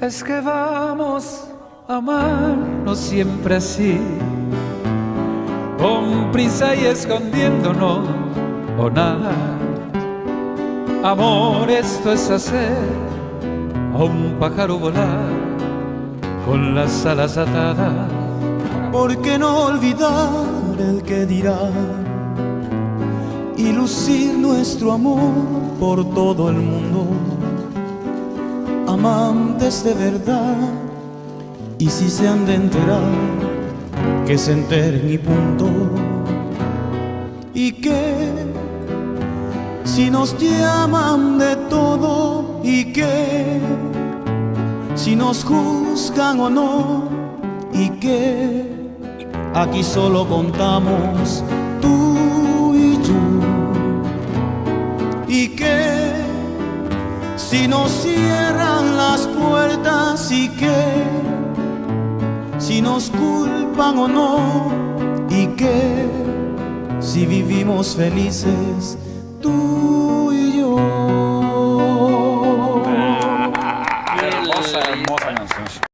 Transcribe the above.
Es que vamos a amarnos siempre así, con prisa y escondiéndonos o nada. Amor, esto es hacer a un pájaro volar con las alas atadas. ¿Por qué no olvidar el que dirá y lucir nuestro amor por todo el mundo? Amantes de verdad, y si se han de enterar, que se enteren y punto. Y que si nos llaman de todo, y que si nos juzgan o no, y que aquí solo contamos tú y yo. Y que si nos cierran las puertas, y que si nos culpan o no, y que si vivimos felices tú y yo.